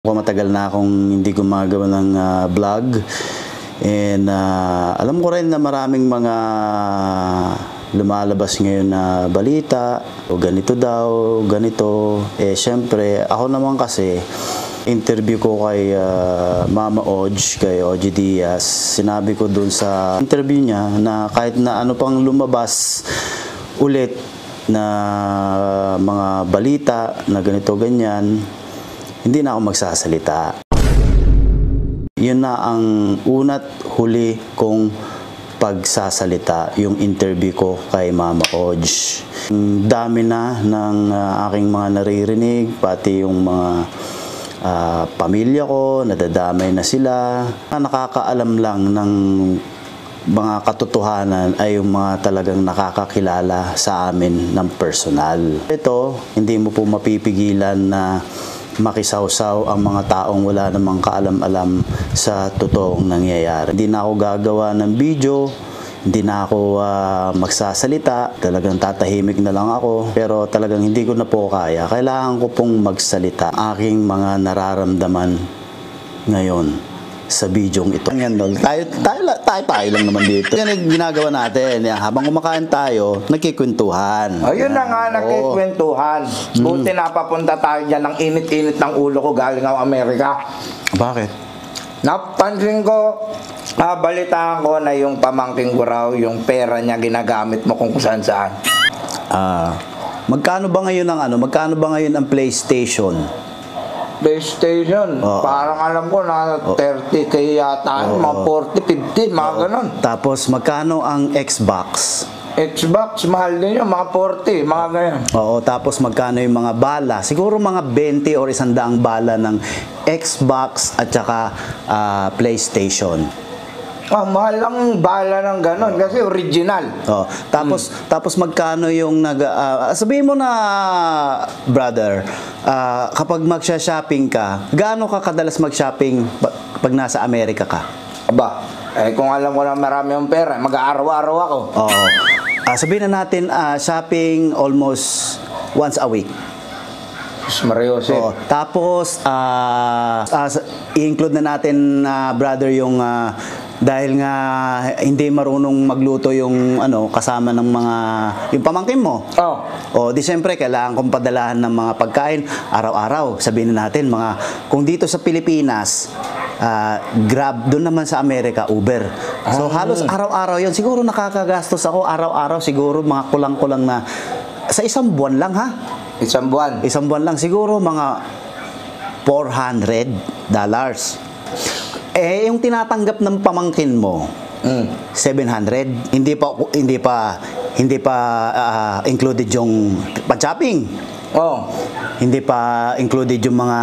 Matagal na akong hindi gumagawa ng vlog and alam ko rin na maraming mga lumalabas ngayon na balita o ganito daw, ganito. Syempre, ako naman kasi interview ko kay Mama Oj, kay Oji Diaz. Sinabi ko dun sa interview niya na kahit na ano pang lumabas ulit na mga balita na ganito ganyan, hindi na ako magsasalita. Yun na ang una't huli kong pagsasalita, yung interview ko kay Mama Oj. Dami na ng aking mga naririnig, pati yung mga pamilya ko, nadadamay na sila. Nakakaalam lang ng mga katotohanan ay yung mga talagang nakakakilala sa amin ng personal. Ito, hindi mo po mapipigilan na makisawsaw ang mga taong wala namang kaalam-alam sa totoong nangyayari. Hindi na ako gagawa ng video, hindi na ako magsasalita, talagang tatahimik na lang ako, pero talagang hindi ko na po kaya. Kailangan ko pong magsalita aking mga nararamdaman ngayon sa bidyong ito. Yan, tayo lang naman dito. Yan ang ginagawa natin. Yan, habang kumakain tayo, nagkikwentuhan. Ayun na nga, nagkikwentuhan. Buti napapunta tayo dyan ng init-init ng ulo ko galing ang Amerika. Bakit? Napansin ko, balitaan ko na yung pamangking ko raw, yung pera niya ginagamit mo kung saan-saan. Magkano ba ngayon ang PlayStation? PlayStation, parang alam ko na 30k yata, mga 40, 50, mga ganon. Tapos magkano ang Xbox? Xbox, mahal din yun, mga 40, mga ganyan. Oo, tapos magkano yung mga bala? Siguro mga 20 or 100 bala ng Xbox at saka PlayStation. Mahal lang bala ng ganon kasi original. Tapos magkano yung sabihin mo na, brother, kapag magsha-shopping ka, gaano ka kadalas mag-shopping pag nasa Amerika ka? Aba, kung alam ko na marami yung pera, mag-aaraw-araw ako. Oo. Sabihin na natin, shopping almost once a week. Mariose. Tapos, i-include na natin, brother, yung dahil nga hindi marunong magluto yung kasama ng mga yung pamangkin mo. Di siyempre kailangan kong padalahan ng mga pagkain araw-araw. Sabihin na natin kung dito sa Pilipinas, Grab, doon naman sa Amerika, Uber. So halos araw-araw 'yon. Siguro nakakagastos ako araw-araw siguro mga kulang-kulang na sa isang buwan lang, ha? Isang buwan. Isang buwan lang siguro mga $400. Yung tinatanggap ng pamangkin mo, 700, hindi pa included yung pan-shopping. Hindi pa included yung mga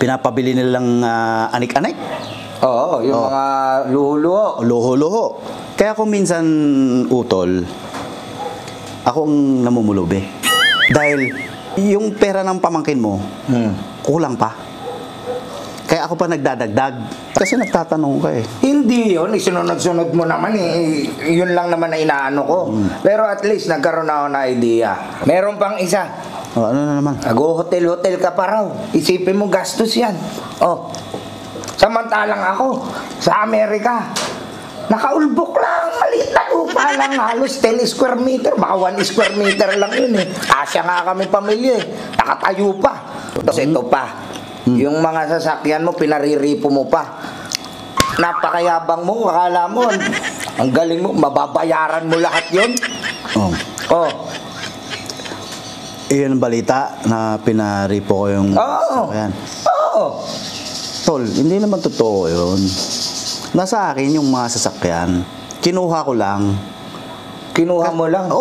pinapabili nilang anik-anik. Yung mga luho-luho. Luho-luho. Kaya kung minsan utol, akong namumulubi. Dahil yung pera ng pamangkin mo, kulang pa. Kaya ako pa nagdadagdag. Kasi nagtatanong ka eh. Hindi yun. Isunod-sunod mo naman eh. Yun lang naman na inaano ko. Pero at least nagkaroon ako na idea. Meron pang isa. Ano na naman? Nag-hotel-hotel ka pa raw. Isipin mo gastos yan. Samantalang ako, sa Amerika, nakaulbok lang. Maliit na lupa lang. Halos 10 square meter. Baka 1 square meter lang yun eh. Kasya nga kami pamilya eh. Nakatayo pa. Tapos ito pa. Yung mga sasakyan mo, pinariripo mo pa. Napakayabang mo, akala mo, ang galing mo, mababayaran mo lahat yun. Iyon ang balita na pinaripo ko yung sasakyan. Tol, hindi naman totoo yun. Nasa akin yung mga sasakyan. Kinuha ko lang. Kinuha mo lang?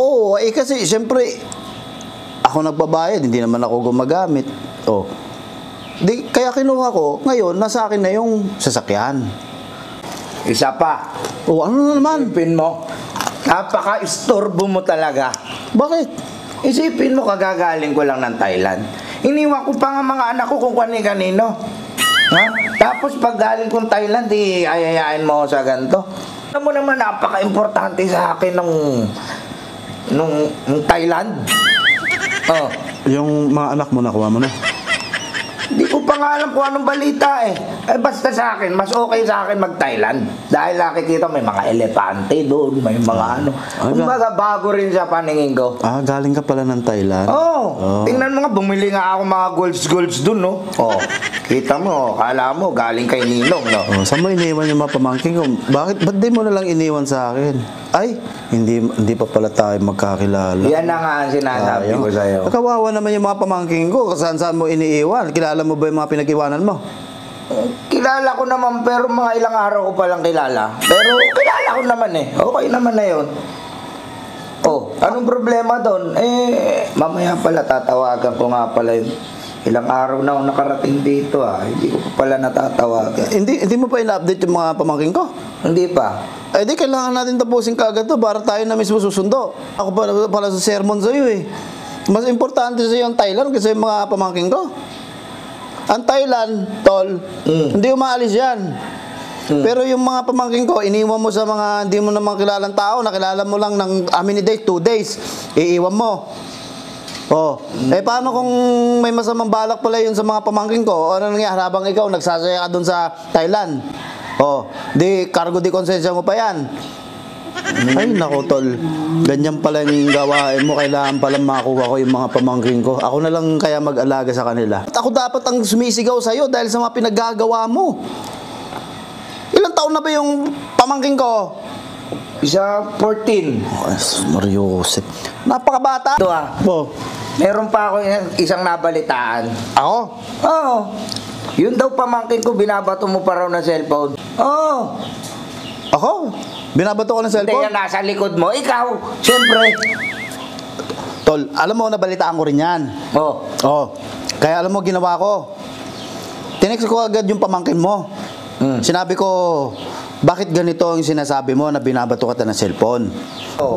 Kasi siyempre, ako nagbabayad, hindi naman ako gumagamit. Kaya kinuha ko, ngayon, nasa akin na yung sasakyan. Isa pa. Ano na naman? Isipin mo, napaka-istorbo mo talaga. Bakit? Isipin mo, kagagaling ko lang ng Thailand. Iniwan ko pa nga mga anak ko kung kanino. Tapos pag galing kong Thailand, ayayain mo ako sa ganito. Alam mo naman, napaka-importante sa akin nung Thailand. Yung mga anak mo, nakuha mo na? Hindi ko pa nga alam kung anong balita eh. Basta sa akin, mas okay sa akin mag-Thailand. Dahil nakikita may mga elepante doon, may mga ano. Kumbaga bago rin sa paningin ko. Galing ka pala ng Thailand? Oo. Tingnan mo nga, bumili nga ako mga golds doon, no? Oh, kita mo, kala mo, galing kay Ninong, no? Saan mo iniwan yung mga pamangkin ko? Ba't di mo na lang iniwan sa akin? Ay, hindi pa pala tayo magkakilala. Yan na nga ang sinasabi ko sa'yo. Kawawa naman yung mga pamangkin ko. Saan mo iniiwan? Kilala mo ba yung mga pinag-iwanan mo? Kilala ko naman, pero mga ilang araw ko palang kilala. Pero kilala ko naman eh. Okay naman na yun. Oh, anong problema doon? Mamaya pala tatawagan ko nga pala yun. Ilang araw na ako nakarating dito Hindi ko pa pala natatawagan. Hindi mo pa ina-update yung mga pamangkin ko? Hindi pa. Di kailangan natin tapusin kaagad to para tayo na mismo susundo. Ako pala sa sermon sa'yo eh. Mas importante sa'yo ang Thailand kasi yung mga pamangkin ko. Ang Thailand, tol, hindi umaalis yan. Pero yung mga pamangkin ko, iniwan mo sa mga hindi mo naman kilalang tao, nakilala mo lang ng how many days? 2 days. Iiwan mo. Paano kung may masamang balak pala yun sa mga pamangkin ko? Ano nangyari habang ikaw nagsasaya ka dun sa Thailand? Di cargo di konsensya mo pa yan. Ay, nako tol. Ganyan pala yung gawain mo. Kailangan pala makuha ko yung mga pamangkin ko. Ako na lang kaya mag-alaga sa kanila. At ako dapat ang sumisigaw sa'yo dahil sa mga pinaggagawa mo. Ilang taon na ba yung pamangkin ko? Isa 14. Mario Joseph. Napakabata. Ito meron pa ako isang nabalitaan. Ako? Oo. Yun daw pamangkin ko, binabato mo pa raw ng cellphone. Oo. Ako? Binabato ko ng cellphone? Hindi yan nasa likod mo. Ikaw, siyempre. Tol, alam mo, nabalitaan ko rin yan. Kaya alam mo, ginawa ko. Tinext ko agad yung pamangkin mo. Sinabi ko, bakit ganito ang sinasabi mo na binabato ka ng cellphone?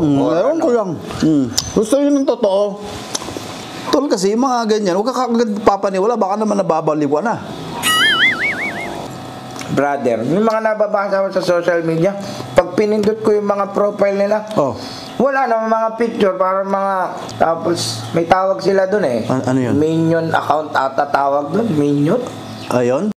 Meron ko lang. Gusto yun ng totoo. Tol, kasi yung mga ganyan, huwag ka kagad papaniwala, baka naman nababaliw na. Brother, yung mga nababasa ko sa social media, pag pinindot ko yung mga profile nila, wala namang mga picture, para mga, tapos may tawag sila dun eh. Ano yun? Minion account ata tawag dun, Minion. Ayun?